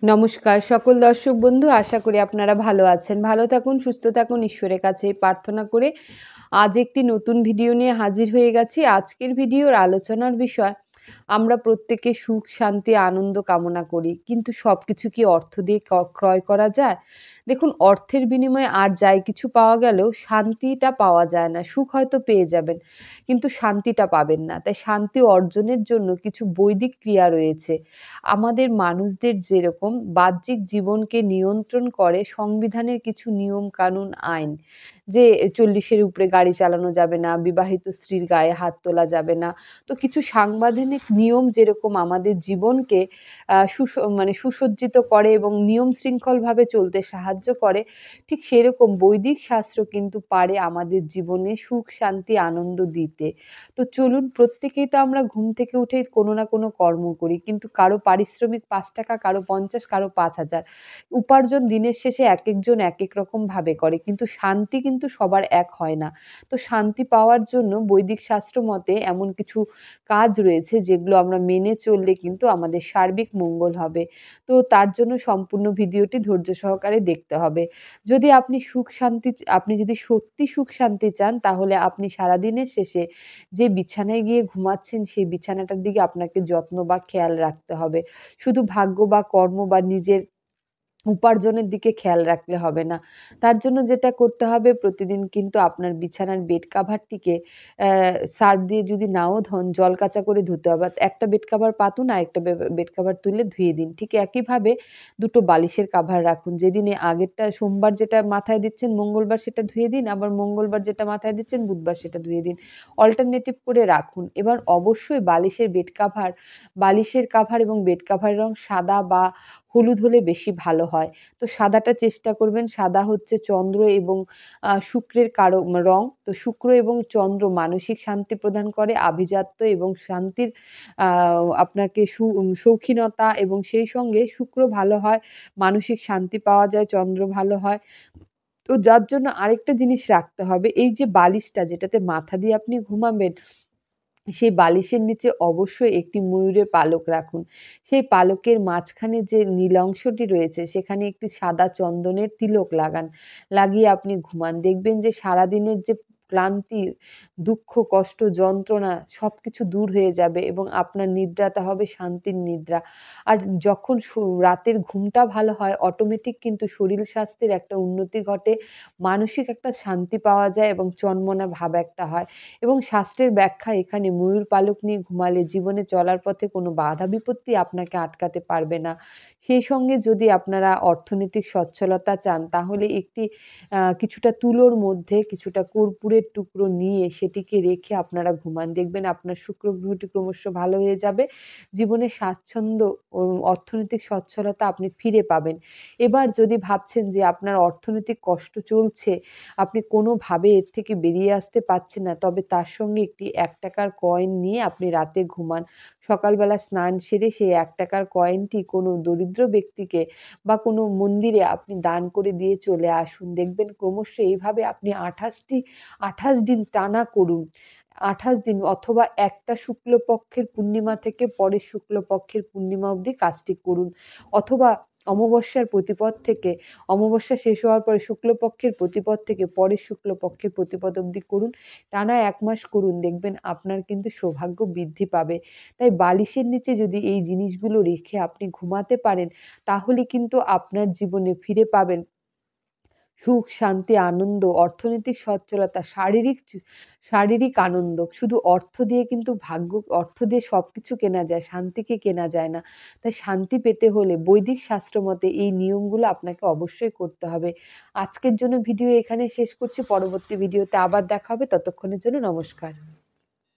নমস্কার সকল দর্শক বন্ধু, আশা করি আপনারা ভালো আছেন। ভালো থাকুন, সুস্থ থাকুন, ঈশ্বরের কাছে প্রার্থনা করে আজ একটি নতুন ভিডিও নিয়ে হাজির হয়ে গেছি। আজকের ভিডিওর আলোচনার বিষয়, আমরা প্রত্যেকে সুখ, শান্তি, আনন্দ কামনা করি। কিন্তু সবকিছু কি অর্থ দিয়ে ক্রয় করা যায়? দেখুন, অর্থের বিনিময়ে আর যাই কিছু পাওয়া গেলেও শান্তিটা পাওয়া যায় না। সুখ হয়তো পেয়ে যাবেন, কিন্তু শান্তিটা পাবেন না। তাই শান্তি অর্জনের জন্য কিছু বৈদিক ক্রিয়া রয়েছে। আমাদের মানুষদের যেরকম বাহ্যিক জীবনকে নিয়ন্ত্রণ করে সংবিধানের কিছু নিয়ম কানুন আইন, যে 40-এর উপরে গাড়ি চালানো যাবে না, বিবাহিত স্ত্রীর গায়ে হাত তোলা যাবে না। তো কিছু সাংবিধানিক নিয়ম যেরকম আমাদের জীবনকে সুসজ্জিত করে এবং নিয়ম শৃঙ্খলভাবে চলতে সাহায্য করে, ঠিক সেরকম বৈদিক শাস্ত্র কিন্তু পারে আমাদের জীবনে সুখ, শান্তি, আনন্দ দিতে। তো চলুন, প্রত্যেকেই তো আমরা ঘুম থেকে উঠে কোনো না কোনো কর্ম করি। কিন্তু কারো পারিশ্রমিক ৳৫, কারো ৫০, কারো ৫,০০০। উপার্জন দিনের শেষে একেকজন একেক রকমভাবে করে। কিন্তু শান্তি কিন্তু সবার এক হয় না। তো শান্তি পাওয়ার জন্য বৈদিক শাস্ত্র মতে এমন কিছু কাজ রয়েছে যেগুলো আমরা মেনে চললে কিন্তু আমাদের সার্বিক মঙ্গল হবে। তো তার জন্য সম্পূর্ণ ভিডিওটি ধৈর্য সহকারে দেখতে হবে। যদি আপনি যদি সত্যি সুখ শান্তি চান, তাহলে আপনি সারাদিনের শেষে যে বিছানায় গিয়ে ঘুমাচ্ছেন সেই বিছানাটার দিকে আপনাকে যত্ন বা খেয়াল রাখতে হবে। শুধু ভাগ্য বা কর্ম বা নিজের উপার্জনের দিকে খেয়াল রাখলে হবে না। তার জন্য যেটা করতে হবে, প্রতিদিন কিন্তু আপনার বিছানার বেড কাভারটিকে সার্ফ দিয়ে যদি নাও ধোন, জল কাঁচা করে ধুতে হবে। একটা বেড কাভার পাতুন, আরেকটা বেড কাভার তুলে ধুয়ে দিন। ঠিক একইভাবে দুটো বালিশের কাভার রাখুন। যেদিনে আগেরটা সোমবার যেটা মাথায় দিচ্ছেন, মঙ্গলবার সেটা ধুয়ে দিন। আবার মঙ্গলবার যেটা মাথায় দিচ্ছেন, বুধবার সেটা ধুয়ে দিন। অল্টারনেটিভ করে রাখুন। এবার অবশ্যই বালিশের কাভার এবং বেড কাভারের রং সাদা বা হলুদ হলে বেশি ভালো হয়। তো সাদাটা চেষ্টা করবেন। সাদা হচ্ছে চন্দ্র এবং শুক্রের রং। তো শুক্র এবং চন্দ্র মানসিক শান্তি প্রদান করে, আভিজাত্য এবং শান্তির আ আপনাকে শৌখিনতা, এবং সেই সঙ্গে শুক্র ভালো হয়, মানসিক শান্তি পাওয়া যায়, চন্দ্র ভালো হয়। তো যার জন্য আরেকটা জিনিস রাখতে হবে, এই যে বালিশটা যেটাতে মাথা দিয়ে আপনি ঘুমাবেন, সেই বালিশের নিচে অবশ্যই একটি ময়ূরের পালক রাখুন। সেই পালকের মাঝখানে যে নীল অংশটি রয়েছে, সেখানে একটি সাদা চন্দনের তিলক লাগান। লাগিয়ে আপনি ঘুমান। দেখবেন যে সারাদিনের যে ক্লান্তি, দুঃখ, কষ্ট, যন্ত্রণা সবকিছু দূর হয়ে যাবে এবং আপনার নিদ্রাটা হবে শান্তির নিদ্রা। আর যখন রাতের ঘুমটা ভালো হয়, অটোমেটিক কিন্তু শরীর স্বাস্থ্যের একটা উন্নতি ঘটে, মানসিক একটা শান্তি পাওয়া যায় এবং চনমনা ভাব একটা হয়। এবং শাস্ত্রের ব্যাখ্যা এখানে, ময়ূর পালক নিয়ে ঘুমালে জীবনে চলার পথে কোনো বাধা বিপত্তি আপনাকে আটকাতে পারবে না। সেই সঙ্গে যদি আপনারা অর্থনৈতিক সচ্ছলতা চান, তাহলে কিছুটা তুলোর মধ্যে কিছুটা কর্পূরের টুকরো নিয়ে সেটিকে রেখে আপনারা ঘুমান। দেখবেন আপনার শুক্র গ্রহটি ক্রমশ ভালো হয়ে যাবে। জীবনে স্বাচ্ছন্দ্য ও অর্থনৈতিক সচ্ছলতা আপনি ফিরে পাবেন। এবার যদি ভাবছেন যে আপনার অর্থনৈতিক কষ্ট চলছে, আপনি কোনোভাবে এর থেকে বেরিয়ে আসতে পারছেন না, তবে তার সঙ্গে একটি ৳১ কয়েন নিয়ে আপনি রাতে ঘুমান। সকালবেলা স্নান সেরে সেই ৳১ কয়েনটি কোনো দরিদ্র ব্যক্তিকে বা কোনো মন্দিরে আপনি দান করে দিয়ে চলে আসুন। দেখবেন ক্রমশ এইভাবে আপনি ২৮ দিন টানা করুন। ২৮ দিন, অথবা একটা শুক্লপক্ষের পূর্ণিমা থেকে পরের শুক্লপক্ষের পূর্ণিমা অবধি কাজটি করুন। অথবা অমাবস্যার প্রতিপদ থেকে, অমাবস্যা শেষ হওয়ার পরে শুক্লপক্ষের প্রতিপদ থেকে পরের শুক্লপক্ষের প্রতিপদ অবধি করুন। টানা ১ মাস করুন, দেখবেন আপনার কিন্তু সৌভাগ্য বৃদ্ধি পাবে। তাই বালিশের নিচে যদি এই জিনিসগুলো রেখে আপনি ঘুমাতে পারেন, তাহলে কিন্তু আপনার জীবনে ফিরে পাবেন সুখ, শান্তি, আনন্দ, অর্থনৈতিক সচ্ছলতা, শারীরিক আনন্দ। শুধু অর্থ দিয়ে সবকিছু কেনা যায়, শান্তিকে কেনা যায় না। তাই শান্তি পেতে হলে বৈদিক শাস্ত্র মতে এই নিয়মগুলো আপনাকে অবশ্যই করতে হবে। আজকের জন্য ভিডিও এখানে শেষ করছি। পরবর্তী ভিডিওতে আবার দেখা হবে। ততক্ষণের জন্য নমস্কার।